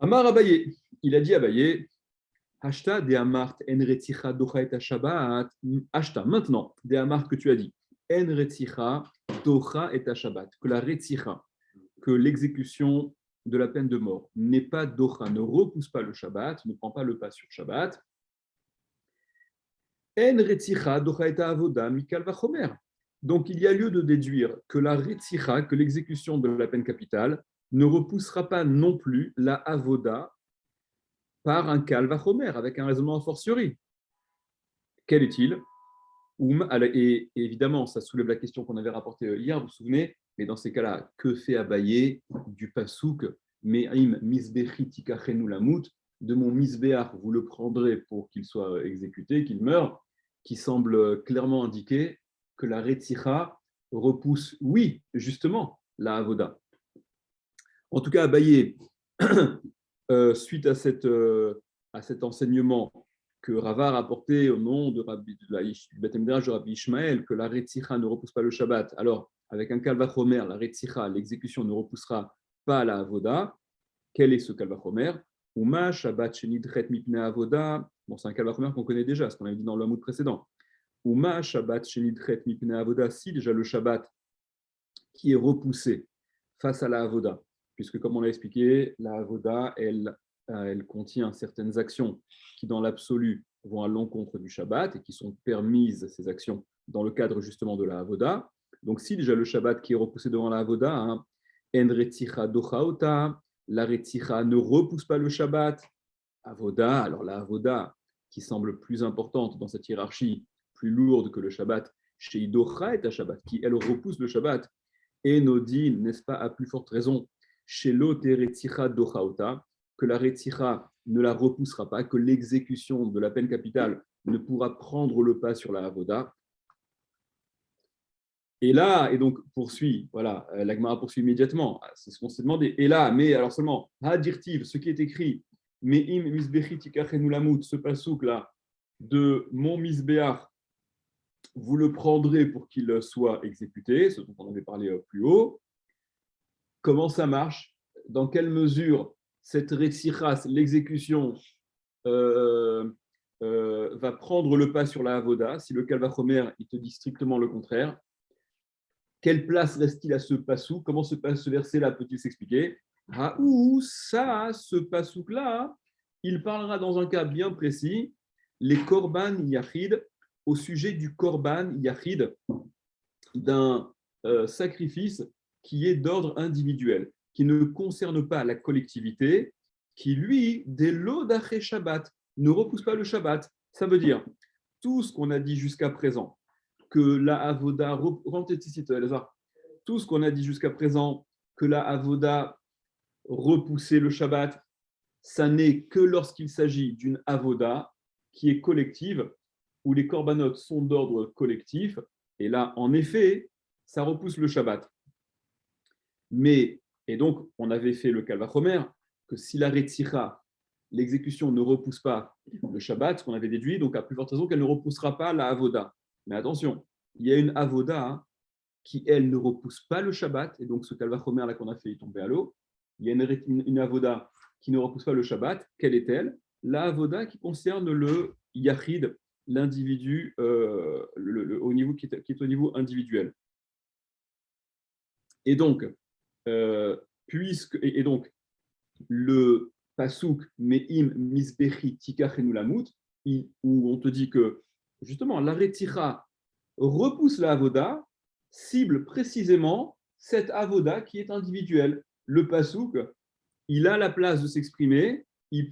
Amar Abaye, il a dit à Abaye, Ashta de Amart en retzicha docha et Shabbat. Ashta, maintenant, de Amart que tu as dit, en retzicha docha et Shabbat, que la retzicha, que l'exécution de la peine de mort n'est pas docha, ne repousse pas le Shabbat, ne prend pas le pas sur Shabbat. En retzicha docha et avoda mikal vachomer. Donc il y a lieu de déduire que la retzicha, que l'exécution de la peine capitale, ne repoussera pas non plus la avoda par un calvachomer, avec un raisonnement a fortiori. Quel est-il? Et évidemment, ça soulève la question qu'on avait rapportée hier, vous vous souvenez, mais dans ces cas-là, que fait Abaye du pasouk Me'im misbechi tikachenu lamut, de mon misbeach, vous le prendrez pour qu'il soit exécuté, qu'il meure, qui semble clairement indiquer que la retzicha repousse, oui, justement, la avoda. En tout cas, Abaye, suite à cet enseignement que Rava a rapporté au nom du Beth Midrash de Rabbi Ishmael, que la Retzicha ne repousse pas le Shabbat. Alors, avec un Kalvachomer, la Retzicha, l'exécution ne repoussera pas la Avoda. Quel est ce Kalvachomer? Uma Shabbat Shenidret Mipne Avoda. Bon, c'est un Kalvachomer qu'on connaît déjà, ce qu'on avait dit dans le Hamoud précédent. Uma Shabbat Shenidret Mipne Avoda. Si déjà le Shabbat qui est repoussé face à la Avoda, puisque comme on l'a expliqué, la Avoda, elle contient certaines actions qui, dans l'absolu, vont à l'encontre du Shabbat et qui sont permises, ces actions, dans le cadre justement de la Avoda. Donc si déjà le Shabbat qui est repoussé devant la Avoda, En Retzicha Dochaota, la Retzicha ne repousse pas le Shabbat, Avoda, alors la Avoda, qui semble plus importante dans cette hiérarchie, plus lourde que le Shabbat, chez Idocha et Shabbat, qui elle repousse le Shabbat, et Nodin, n'est-ce pas, à plus forte raison, chez l'Ote Retzicha Dochaota, que la Retzicha ne la repoussera pas, que l'exécution de la peine capitale ne pourra prendre le pas sur la Avoda. Et là, et donc poursuit, voilà, la Gemara poursuit immédiatement, c'est ce qu'on s'est demandé. Et là, mais alors seulement, Hadirtiv, ce qui est écrit, Me'im misbechi tikachenu lamut, ce pasouk là, de mon misbeach, vous le prendrez pour qu'il soit exécuté, ce dont on avait parlé plus haut. Comment ça marche? Dans quelle mesure cette retzichas, l'exécution, euh, va prendre le pas sur la avoda? Si le Kalvachomer, il te dit strictement le contraire, quelle place reste-t-il à ce passou? Comment ce verset-là peut-il s'expliquer? Ah, ou ça, ce passouk-là, il parlera dans un cas bien précis, les korban yachid, au sujet du korban yachid, d'un sacrifice qui est d'ordre individuel, qui ne concerne pas la collectivité, qui lui, dès l'odaché Shabbat, ne repousse pas le Shabbat. Ça veut dire tout ce qu'on a dit jusqu'à présent, que la avoda, tout ce qu'on a dit jusqu'à présent, que la avoda repoussait le Shabbat, ça n'est que lorsqu'il s'agit d'une avoda qui est collective, où les korbanot sont d'ordre collectif, et là, en effet, ça repousse le Shabbat. Mais, et donc, on avait fait le Kalvachomer, que si la Retzicha, l'exécution ne repousse pas le Shabbat, ce qu'on avait déduit, donc à plus forte raison qu'elle ne repoussera pas la avoda. Mais attention, il y a une avoda qui, elle, ne repousse pas le Shabbat, et donc ce Kalvachomer là qu'on a fait, il tombait à l'eau. Il y a une avoda qui ne repousse pas le Shabbat. Quelle est-elle? La avoda qui concerne le yachid, l'individu, au niveau qui est au niveau individuel. Et donc, et donc le pasouk me'im misbechi tikachenu lamut, où on te dit que justement la retira repousse la avoda, cible précisément cette avoda qui est individuelle. Le pasouk, il a la place de s'exprimer, il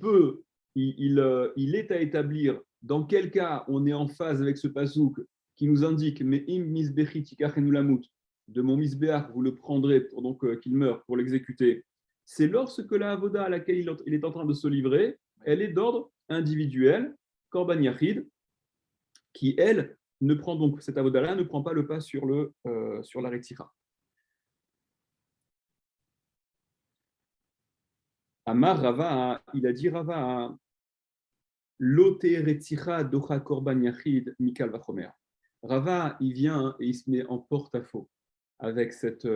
est à établir dans quel cas on est en phase avec ce pasouk qui nous indique me'im misbechi tikachenu lamut, de mon misbeach, vous le prendrez pour donc qu'il meure pour l'exécuter. C'est lorsque la avoda à laquelle il est en train de se livrer, elle est d'ordre individuel, korban yachid, qui elle ne prend donc cette avoda-là ne prend pas le pas sur la retzicha. Amar Rava, il a dit Rava, lote retzicha docha korban yachid mikal vachomer. Rava, il vient et il se met en porte-à-faux avec cette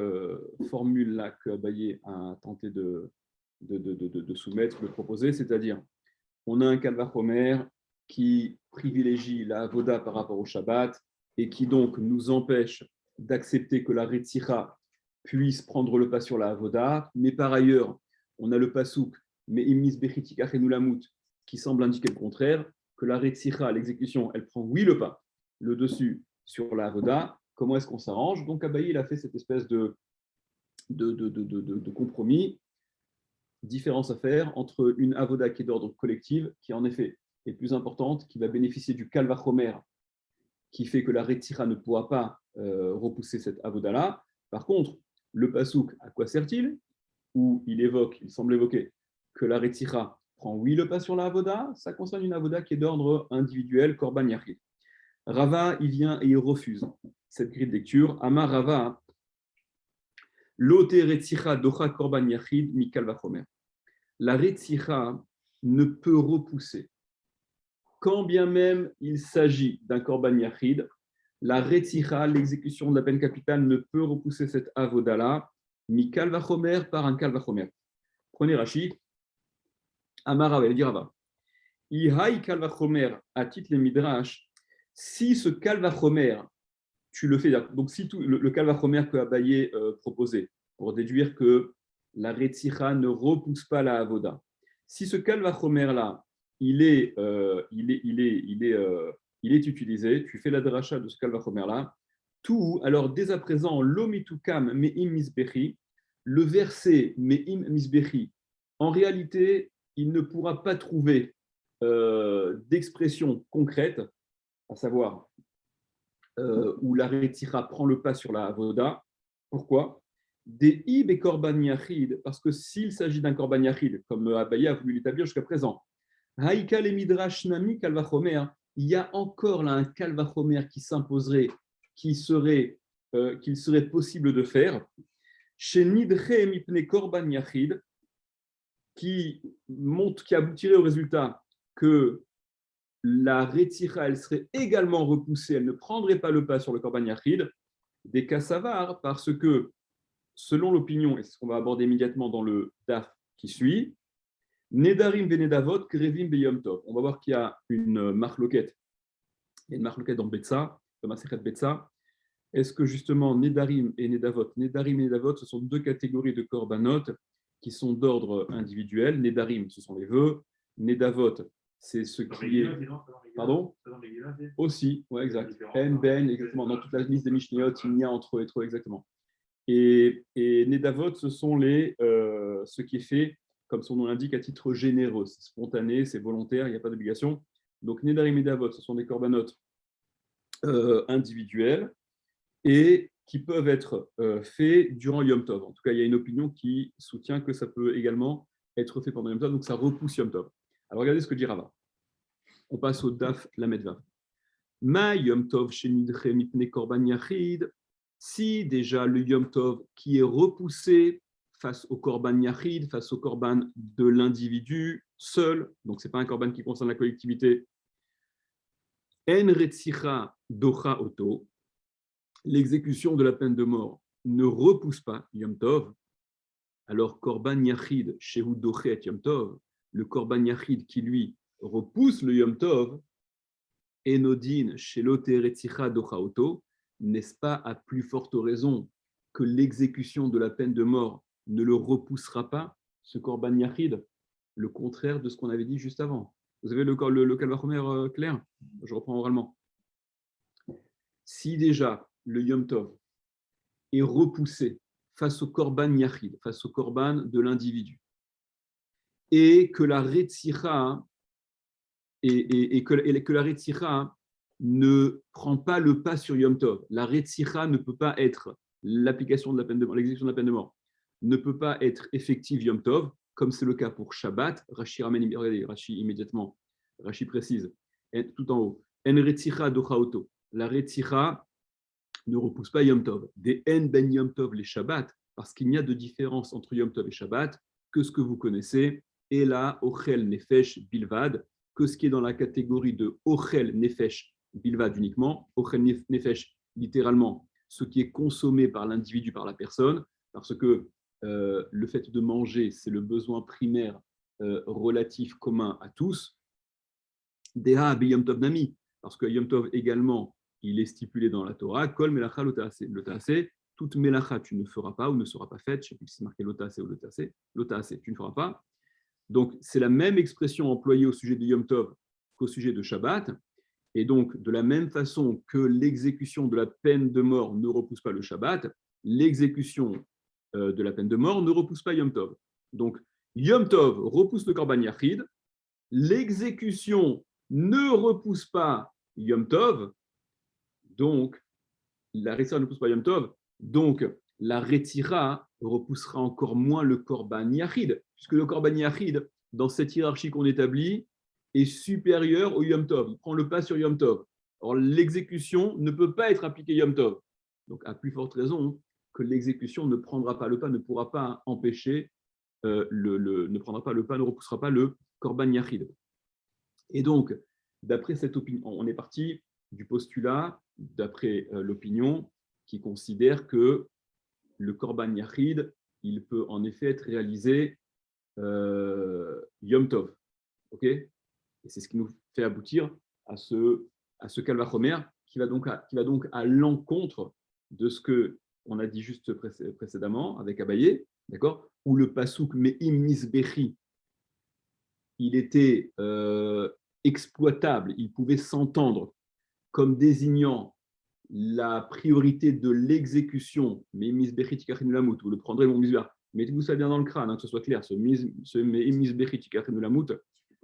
formule-là que Abaye a tenté de soumettre, de proposer, c'est-à-dire on a un Kal Vachomer qui privilégie la Avoda par rapport au Shabbat et qui donc nous empêche d'accepter que la Retzira puisse prendre le pas sur la Avoda, mais par ailleurs, on a le Pasuk, mais Imnis Bechitik Achenulamut, qui semble indiquer le contraire, que la Retzira, l'exécution, elle prend oui le pas, le dessus sur la Avoda. Comment est-ce qu'on s'arrange? Donc Abaye, il a fait cette espèce de compromis, différence à faire entre une avoda qui est d'ordre collectif, qui en effet est plus importante, qui va bénéficier du Kal Vachomer, qui fait que la Retzira ne pourra pas repousser cette avoda-là. Par contre, le Pasuk, à quoi sert-il? Où il semble évoquer que la Retzira prend oui le pas sur la avoda, ça concerne une avoda qui est d'ordre individuel, Korban Yachid. Rava, il vient et il refuse cette grille de lecture. Amar Rava, Lote Retzira docha Korban Yachid mikal vachomer. La Retzira ne peut repousser, quand bien même il s'agit d'un Korban Yachid, la Retzira, l'exécution de la peine capitale, ne peut repousser cette avoda-là, mikal vachomer par un kal vachomer. Prenez Rashi, Amar Rava, il dit Rava. Ihai kal vachomer atit le midrash, si ce kal vachomer, tu le fais, donc si tout, le kal vachomer que Abaye proposait, pour déduire que la Retzira ne repousse pas la avoda. Si ce kal vachomer-là, il est utilisé, tu fais la dracha de ce kal vachomer-là, tout, alors dès à présent, l'omitukam me'im misbechi, le verset me'im misbechi, en réalité, il ne pourra pas trouver d'expression concrète, à savoir où la Retzira prend le pas sur la avoda. Pourquoi? Des ib et korban yachid, parce que s'il s'agit d'un korban yachid, comme Abaye a voulu l'établir jusqu'à présent, haïkal et midrash nami kalvachomer, il y a encore là un kalvachomer qui s'imposerait, qu'il serait possible de faire, chez nidre mipne korban yachid, qui aboutirait au résultat que la Retzira, elle serait également repoussée, elle ne prendrait pas le pas sur le Korban Yachid, des Kassavar, parce que, selon l'opinion, et c'est ce qu'on va aborder immédiatement dans le DAF qui suit, Nedarim Venedavot, Krevim Beyom Tov. On va voir qu'il y a une marloquette. Il y a une marloquette dans Betsa, dans Masechet Betsa. Est-ce que justement Nedarim et Nedavot, ce sont deux catégories de Korbanot qui sont d'ordre individuel. Nedarim, ce sont les vœux. Nedavot, c'est ce qui est. Pardon? Aussi, ouais, exact. Ben, exactement. Dans toute la liste des Mishnayot, il y a entre eux et trop, exactement. Et Nedavot, ce sont ce qui est fait, comme son nom l'indique, à titre généreux. C'est spontané, c'est volontaire, il n'y a pas d'obligation. Donc, Nedarim et Nedavot, ce sont des corbanotes individuels et qui peuvent être faits durant Yom Tov. En tout cas, il y a une opinion qui soutient que ça peut également être fait pendant Yom Tov, donc ça repousse Yom Tov. Alors, regardez ce que dit Rava. On passe au Daf Lamed Vav. Ma Yom Tov shenidre mipne korban yachid. Si déjà le Yom Tov qui est repoussé face au korban yachid, face au korban de l'individu seul, donc ce n'est pas un korban qui concerne la collectivité, en retzicha docha oto, l'exécution de la peine de mort ne repousse pas Yom Tov, alors korban yachid shehu dochet Yom Tov, le korban yachid qui lui repousse le Yom Tov, Enodin shelote retzicha docha oto, n'est-ce pas à plus forte raison que l'exécution de la peine de mort ne le repoussera pas, ce korban yachid, le contraire de ce qu'on avait dit juste avant. Vous avez le Kal Vachomer clair? Je reprends oralement. Si déjà le Yom Tov est repoussé face au korban yachid, face au korban de l'individu, et que la Retzira et que la Retzira ne prend pas le pas sur Yom Tov. La Retzira ne peut pas être l'application de la peine de mort, l'exécution de la peine de mort ne peut pas être effective Yom Tov, comme c'est le cas pour Shabbat. Rashi ramène, regardez, Rashi immédiatement, Rashi précise, tout en haut. En Retzira docha oto. La Retzira ne repousse pas Yom Tov. Des en ben Yom Tov les Shabbat, parce qu'il n'y a de différence entre Yom Tov et Shabbat que ce que vous connaissez, et là, Ochel Nefesh Bilvad, que ce qui est dans la catégorie de Ochel Nefesh Bilvad uniquement, Ochel Nefesh littéralement, ce qui est consommé par l'individu, par la personne, parce que le fait de manger, c'est le besoin primaire relatif commun à tous, Deha be Yom Tov Nami, parce que Yom Tov également, il est stipulé dans la Torah, Kol Melacha Lotaase. Lotaase, toute Melacha tu ne feras pas ou ne sera pas faite, je ne sais plus si c'est marqué Lotaase ou Lotaase, tu ne feras pas. Donc, c'est la même expression employée au sujet de Yom Tov qu'au sujet de Shabbat. Et donc, de la même façon que l'exécution de la peine de mort ne repousse pas le Shabbat, l'exécution de la peine de mort ne repousse pas Yom Tov. Donc, Yom Tov repousse le Korban Yachid, l'exécution ne repousse pas Yom Tov, donc la Rétira ne repousse pas Yom Tov, donc la Rétira repoussera encore moins le Korban Yachid, puisque le Korban Yachid, dans cette hiérarchie qu'on établit, est supérieur au Yom Tov. Il prend le pas sur Yom Tov. Or, l'exécution ne peut pas être appliquée Yom Tov. Donc, à plus forte raison que l'exécution ne prendra pas le pas, ne pourra pas empêcher, ne prendra pas le pas, ne repoussera pas le Korban Yachid. Et donc, d'après cette opinion, on est parti du postulat, d'après l'opinion, qui considère que le Korban Yachid, il peut en effet être réalisé Yom Tov. Okay, et c'est ce qui nous fait aboutir à ce Kalvachomer qui va donc à l'encontre de ce qu'on a dit juste précédemment avec Abaye, d'accord, où le pasuk Me'im Nisbechi, il était exploitable, il pouvait s'entendre comme désignant la priorité de l'exécution, Me'im Nisbechi Tikachenu Lamut, vous le prendrez mon misbar, mettez-vous ça bien dans le crâne, hein, que ce soit clair, ce Me'im Nisbechi Tikachenu Lamut,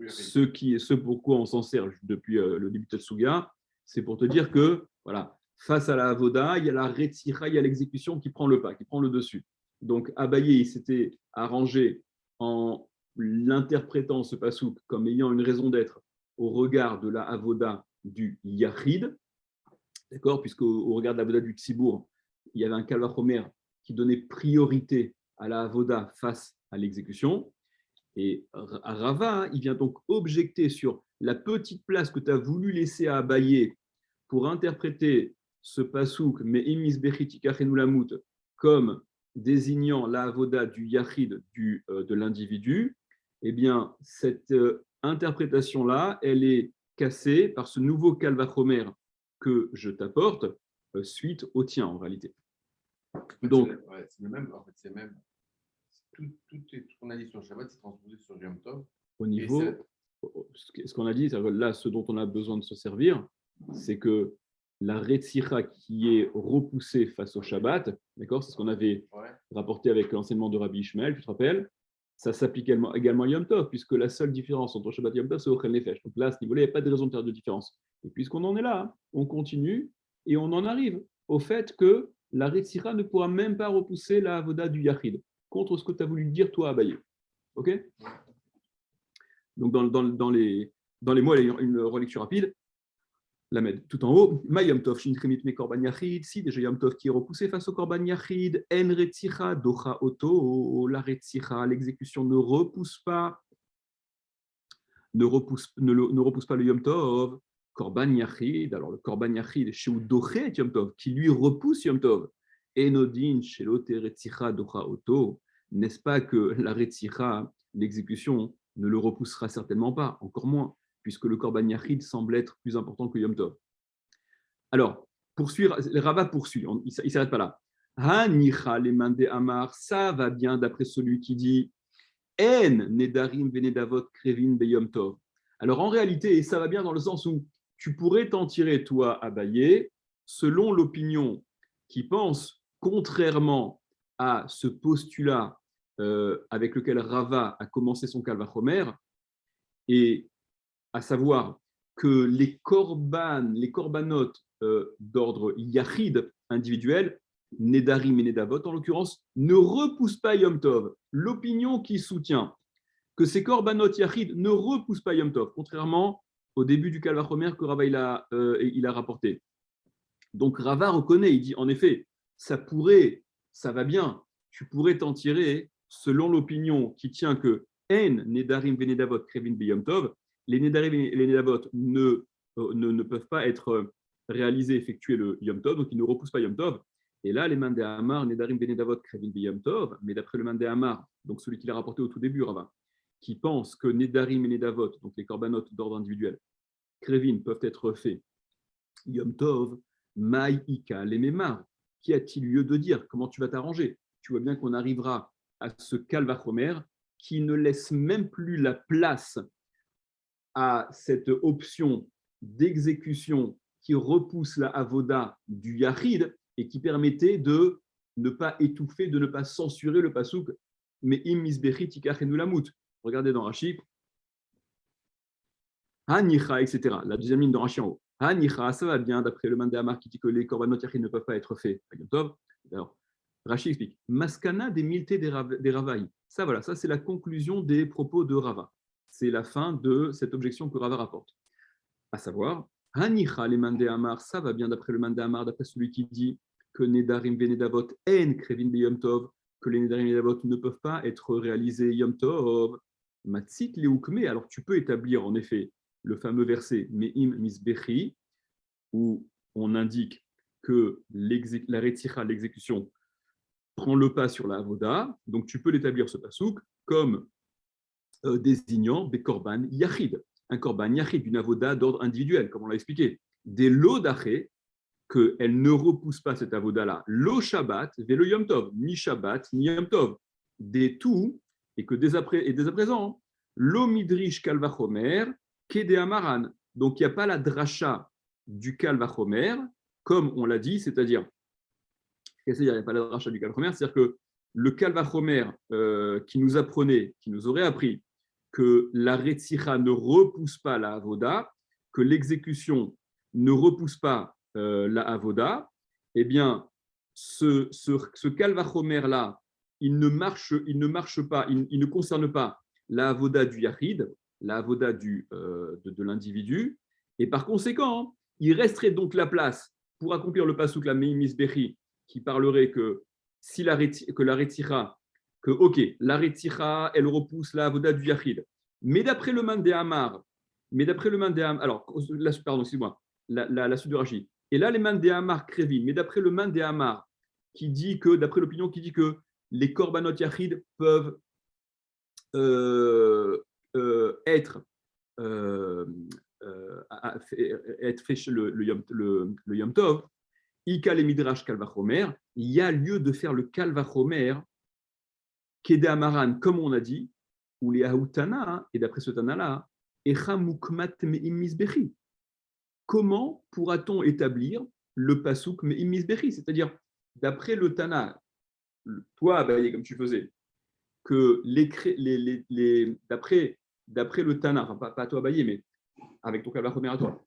ce pourquoi on s'en sert depuis le début de Tetsuga, c'est pour te dire que voilà, face à la Avoda, il y a la Retzira, il y a l'exécution qui prend le pas, qui prend le dessus. Donc Abaye, il s'était arrangé en l'interprétant ce pasouk comme ayant une raison d'être au regard de la Avoda du Yachid, d'accord, puisqu'au regard de la Avoda du Tsibour, il y avait un Kalvachomer qui donnait priorité à la Avoda face à l'exécution. Et Rava, il vient donc objecter sur la petite place que tu as voulu laisser à Abaye pour interpréter ce pasouk, comme désignant la avoda du yachid de l'individu. Eh bien, cette interprétation-là, elle est cassée par ce nouveau kalvachomer que je t'apporte suite au tien, en réalité. Donc, c'est le même, en fait, c'est même. Tout ce qu'on a dit sur Shabbat, c'est transposé sur Yom Tov. Au niveau, ce qu'on a dit, là, ce dont on a besoin de se servir, c'est que la Retzira qui est repoussée face au Shabbat, d'accord, c'est ce qu'on avait rapporté avec l'enseignement de Rabbi Ishmael, tu te rappelles, ça s'applique également à Yom Tov, puisque la seule différence entre Shabbat et Yom Tov, c'est Ochel Nefesh. Donc là, à ce niveau-là, il n'y a pas de raison de faire de différence. Et puisqu'on en est là, hein, on continue et on en arrive au fait que la Retzira ne pourra même pas repousser la Avoda du Yachid contre ce que tu as voulu dire, toi, Abaye. OK? Donc, dans les mots, une relecture rapide. La med, tout en haut. Ma Yom Tov, Shinchemit me Korban Yachid. Si déjà Yom Tov qui est repoussé face au Korban Yachid, En Retzicha, Docha Oto, la Retzicha, l'exécution ne repousse pas le Yom Tov. Korban Yachid, alors le Korban Yachid, chez Dochet Yom Tov, qui lui repousse Yom Tov. Enodin, Shelote Retzicha, Docha Oto. N'est-ce pas que la Retzicha, l'exécution, ne le repoussera certainement pas, encore moins, puisque le Korban Yachid semble être plus important que Yom Tov. Alors, Rava poursuit, il ne s'arrête pas là. Ha-nicha lemande amar, ça va bien d'après celui qui dit En nedarim venedavot krevin beyom tov. Alors en réalité, ça va bien dans le sens où tu pourrais t'en tirer, toi, Abaye, selon l'opinion qui pense contrairement à ce postulat avec lequel Rava a commencé son Kalvachomer, et à savoir que les korbanot d'ordre yachid individuel, Nedarim et Nedavot en l'occurrence, ne repoussent pas Yom Tov. L'opinion qui soutient que ces korbanot yachid ne repoussent pas Yom Tov, contrairement au début du Kalvachomer que Rava il a rapporté. Donc Rava reconnaît, il dit en effet, ça va bien, tu pourrais t'en tirer selon l'opinion qui tient que En Nedarim Venedavot Krevin Beyom Tov, les Nedarim et les Nedavot ne peuvent pas être réalisés, effectués le Yom Tov, donc ils ne repoussent pas Yom Tov. Et là, les Mandé Amar, Nedarim Benedavot, Krevin Beyom Tov, mais d'après le Mandé Amar, donc celui qu'il a rapporté au tout début, Rava, qui pense que Nedarim et Nedavot, donc les korbanot d'ordre individuel, Krevin peuvent être faits Yom Tov, Maï Ika, les Mémar. Qu'y a-t-il lieu de dire? Comment tu vas t'arranger? Tu vois bien qu'on arrivera à ce Kalvachomer qui ne laisse même plus la place à cette option d'exécution qui repousse la avoda du Yahid et qui permettait de ne pas étouffer, de ne pas censurer le pasouk mais im misbechi tikachenu lamut. Regardez dans Rashi, Hanicha, etc. La deuxième ligne de Rashi en haut. Hanicha, ça va bien, d'après le Mandé Amar qui dit que les korbanot yachid ne peuvent pas être faits. Alors, Rashi explique Maskana des miltés des Ravaï. Ça, voilà, ça c'est la conclusion des propos de Rava. C'est la fin de cette objection que Rava rapporte. À savoir, Hanicha, les Mandé Amar, ça va bien d'après le Mandé Amar, d'après celui qui dit que Nedarim Venedavot en Krevin Beyom Tov, que les Nedarim Venedavot ne peuvent pas être réalisés Yom Tov. Matzit Leukme, alors tu peux établir en effet le fameux verset Me'im Misbechi, où on indique que la Retzicha, l'exécution, prend le pas sur la Avoda, donc tu peux l'établir ce pasouk comme désignant des korban yachid, un korban yachid, une avoda d'ordre individuel, comme on l'a expliqué. Des lots d'aché, qu'elle ne repousse pas cette avoda-là, lo Shabbat, ve le Yom Tov, ni Shabbat, ni Yom Tov, des tout, et que dès à présent, lo midrish kalvachomer, kede amaran. Donc il n'y a pas la dracha du kalvachomer, comme on l'a dit, c'est-à-dire, il n'y a pas la dracha du kalvachomer, c'est-à-dire que le kalvachomer qui nous apprenait, qui nous aurait appris que la retzicha ne repousse pas la avoda, que l'exécution ne repousse pas la avoda, eh bien, ce kalvachomer-là, il ne marche pas, il ne concerne pas la avoda du yachid, la avoda de l'individu, et par conséquent, il resterait donc la place pour accomplir le pasouk la Me'imisbechi, qui parlerait que si la retzicha, que ok, la retzicha, elle repousse la avoda du yachid, mais d'après le Mandé Amar, alors, pardon, excuse-moi, la suite de Rashi. Et là, les Mandé Amar Krevin, mais d'après le Mandé Amar, qui dit que, d'après l'opinion qui dit que les korbanot yachid peuvent être fait le Yom Tov, Ika le Midrash Kalvachomer, il y a lieu de faire le Kalvachomer, Kede Amaran, comme on a dit, ou les Aoutana, et d'après ce Tana-là, Echa Mukmat Me'im Misbechi. Comment pourra-t-on établir le Pasuk Me'im Misbechi? C'est-à-dire, d'après le Tana, toi, Abaye, comme tu faisais, que d'après le Tana, enfin pas toi, Abaye, mais avec ton Kalvachomer à toi,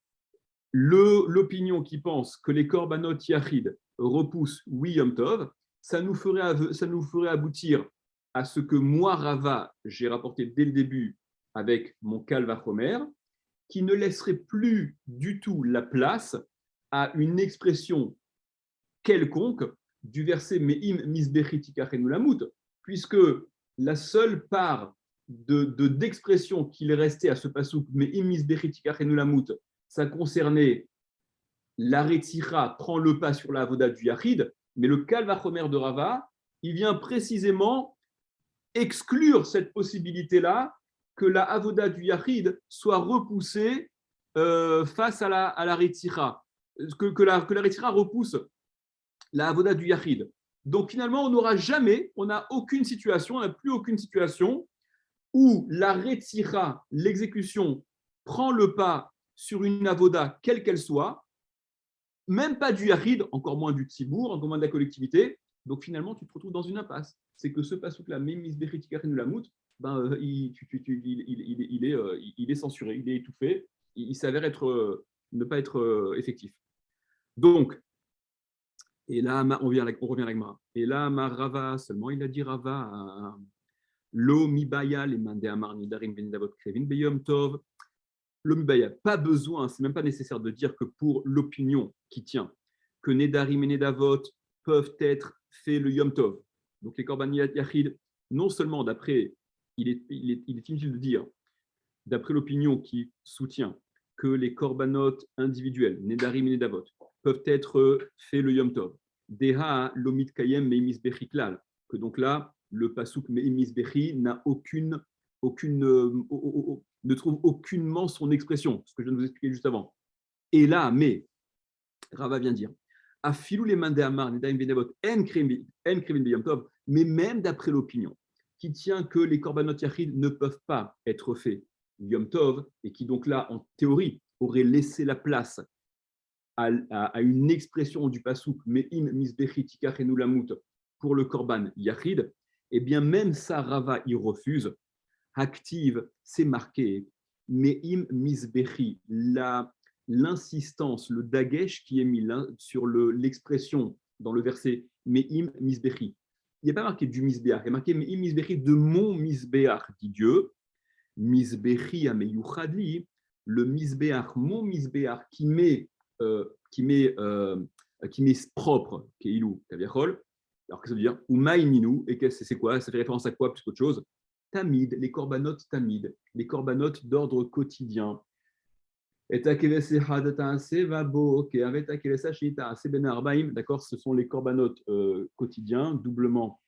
l'opinion qui pense que les korbanot yachid repoussent oui Yom Tov, ça nous ferait aboutir à ce que moi, Rava, j'ai rapporté dès le début avec mon Kalvachomer, qui ne laisserait plus du tout la place à une expression quelconque du verset Me'im misbechi tikachenu lamut, puisque la seule part d'expression qu'il restait à ce passouk Me'im misbechi tikachenu lamut, ça concernait la retzicha prend le pas sur la avoda du yachid, mais le kalvachomer de Rava, il vient précisément exclure cette possibilité-là que la avoda du yachid soit repoussée face à la retzicha, que la retzicha repousse la avoda du yachid. Donc finalement, on n'a aucune situation, on n'a plus aucune situation où la retzicha, l'exécution, prend le pas sur une avoda, quelle qu'elle soit, même pas du yachid, encore moins du tzibour, encore moins de la collectivité. Donc finalement, tu te retrouves dans une impasse. C'est que ce pasouk-là, même misberitikaren lamut, il est censuré, il est étouffé, il s'avère ne pas être effectif. Donc, et là, on revient à la Gemara. Et là, Rava, seulement il a dit Rava, Lo mibaya les mandé amar nidarim benidavot krevin beyom tov. Lo mibaya, pas besoin, c'est même pas nécessaire de dire que pour l'opinion qui tient, que nedarim et nedavot peuvent être faits le yom tov. Donc les korban yachid, non seulement d'après, il est inutile de dire, d'après l'opinion qui soutient que les korbanot individuels, nedarim et nedavot, peuvent être faits le yom tov. Deha lomit kayem meimis bechiklal, que donc là, le pasuk meimis bechi n'a ne trouve aucunement son expression, ce que je viens de vous expliquer juste avant. Et là, mais, Rava vient dire, Afilou les mains d'Amar, Nedaim Benavot, En Krivin Beyam Tov, mais même d'après l'opinion, qui tient que les korbanot yachid ne peuvent pas être faits Yom Tov, et qui donc là, en théorie, aurait laissé la place à une expression du pasuk Me'im Misbechi Tikachenu Lamut pour le korban yachid, et bien même ça, Rava y refuse. Active, c'est marqué Me'im Misbechi, l'insistance, le dagesh qui est mis sur l'expression dans le verset Me'im Misbechi. Il n'y a pas marqué du Misbeach, il y a marqué Me'im Misbechi, de mon Misbeach, dit Dieu. Misbechi ameyuchadli, le Misbeach, mon Misbeach qui m'est propre, Keilou, Kaviachol. Alors, qu'est-ce que ça veut dire Umaïninu, et c'est quoi? Ça fait référence à quoi plus qu'autre chose? Tamid, les corbanotes tamid, les corbanotes d'ordre quotidien. D'accord, ce sont les corbanotes quotidiens, doublement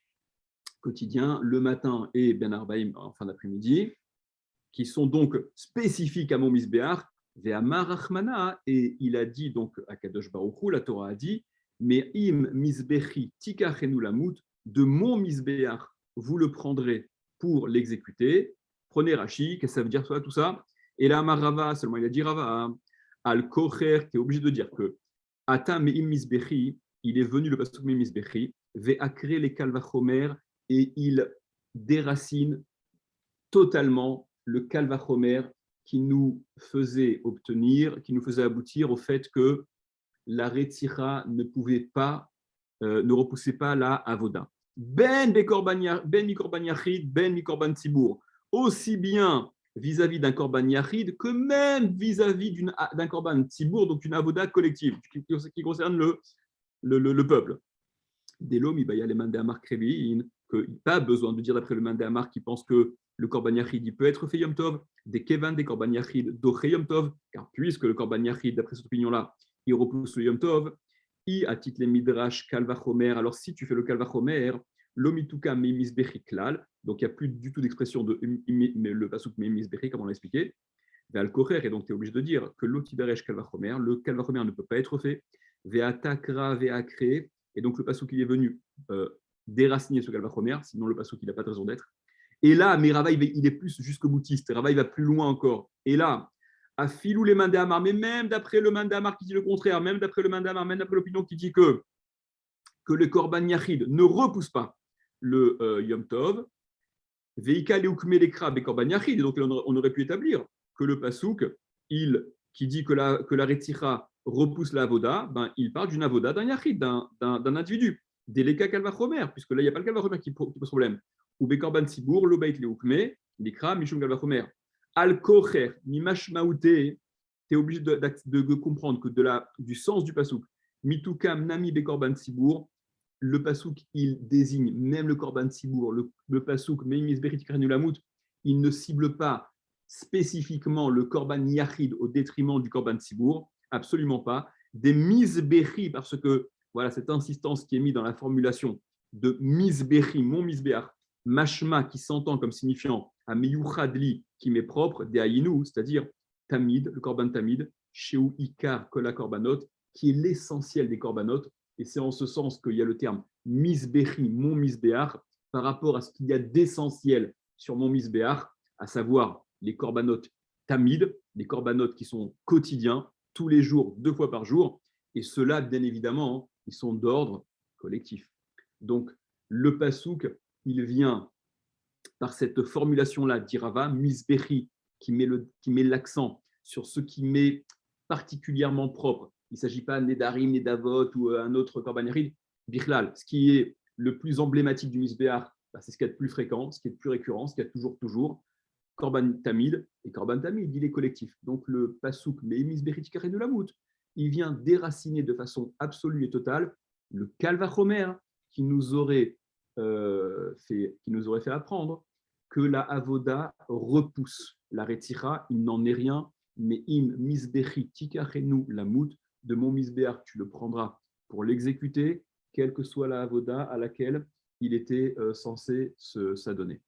quotidiens, le matin et Ben Arbaïm en fin d'après-midi, qui sont donc spécifiques à mon Misbéach, et il a dit donc à Kadosh Baruch Hu, la Torah a dit, mais im misbechi tikachenu lamut, de mon Misbéach, vous le prendrez pour l'exécuter. Prenez Rashi, qu'est-ce que ça veut dire tout ça? Et là, Rava, seulement il a dit Rava, al-kocher, tu es obligé de dire que Ata me'im misbechi, il est venu le pasuk me'im misbechi, ve'akre les kalvachomer, et il déracine totalement le kalvachomer qui nous faisait obtenir, qui nous faisait aboutir au fait que la Retzira ne pouvait pas, ne repoussait pas la avoda. Ben mikorban yachid, ben mikorban tzibur, aussi bien vis-à-vis d'un korban yachid que même vis-à-vis d'un korban tzibur, donc une avoda collective qui concerne le peuple. Delom, il y a les mandamar krevin, qu'il n'y a pas besoin de dire d'après le mandamar qui pense que le korban yachid il peut être fait yom tov, des kevan des korban yachid doche yom tov, car puisque le korban yachid, d'après cette opinion-là, il repousse le yom tov, i atit le midrash kalvachomer, alors si tu fais le kalvachomer, l'omituka memis bechiklal, donc il n'y a plus du tout d'expression de le pasuk memis bechi, comme on l'a expliqué, et donc tu es obligé de dire que l'otiberesh kalvachomer, le kalvachomer ne peut pas être fait, ve'atakra ve'akre, et donc le pasuk il est venu déraciner ce kalvachomer, sinon le pasuk il n'a pas de raison d'être. Et là, mais Rava il est plus jusqu'au boutiste, Rava il va plus loin encore. Et là, à filou les mains d'Amar, mais même d'après le main d'Amar qui dit le contraire, même d'après le main d'Amar, même d'après l'opinion qui dit que le korban yachid ne repousse pas le Yom Tov, veika leukme lekra be korban yachid, et donc on aurait pu établir que le pasuk, qui dit que la Retzira repousse la avoda, ben, il parle d'une avoda d'un yachid, d'un individu. Deleka kalvachomer, puisque là, il n'y a pas le kalvachomer qui pose problème. Ou bekorban tzibur, lo beit leukme, likra mishum kalvachomer. Al kocher, mimashmaute, tu es obligé de comprendre que du sens du pasuk, mitukam nami bekorban tzibur, le pasuk, il désigne même le korban tzibur, le pasuk, meimis beritikren ulamut, il ne cible pas spécifiquement le korban yachid au détriment du korban tzibur, absolument pas. Des misbechi, parce que voilà cette insistance qui est mise dans la formulation de misbechi, mon misbeach, mashma qui s'entend comme signifiant à meyuchadli qui m'est propre, des ayinu, c'est-à-dire tamid, le korban tamid, sheu ikar kola korbanot, qui est l'essentiel des korbanot, et c'est en ce sens qu'il y a le terme misbechi, mon misbeach, par rapport à ce qu'il y a d'essentiel sur mon misbeach, à savoir les korbanot tamid, les korbanot qui sont quotidiens, tous les jours, 2 fois par jour, et ceux-là, bien évidemment, ils sont d'ordre collectif. Donc, le pasouk, il vient par cette formulation-là d'Irava, misbechi, qui met l'accent sur ce qui m'est particulièrement propre. Il ne s'agit pas Nedarim, Nedavot ou un autre korban yachid. Bichlal, ce qui est le plus emblématique du misbeach, c'est ce qui est le plus fréquent, ce qui est le plus récurrent, ce qui est toujours. Korban Tamid, et Korban Tamid, il est collectif. Donc le pasouk, mais misbechi tikachenu lamut, il vient déraciner de façon absolue et totale le kalvachomer qui nous aurait fait apprendre que la avoda repousse la retira, il n'en est rien, mais im misbechi tikachenu lamut, de mon misbeach tu le prendras pour l'exécuter, quelle que soit la avoda à laquelle il était censé s'adonner.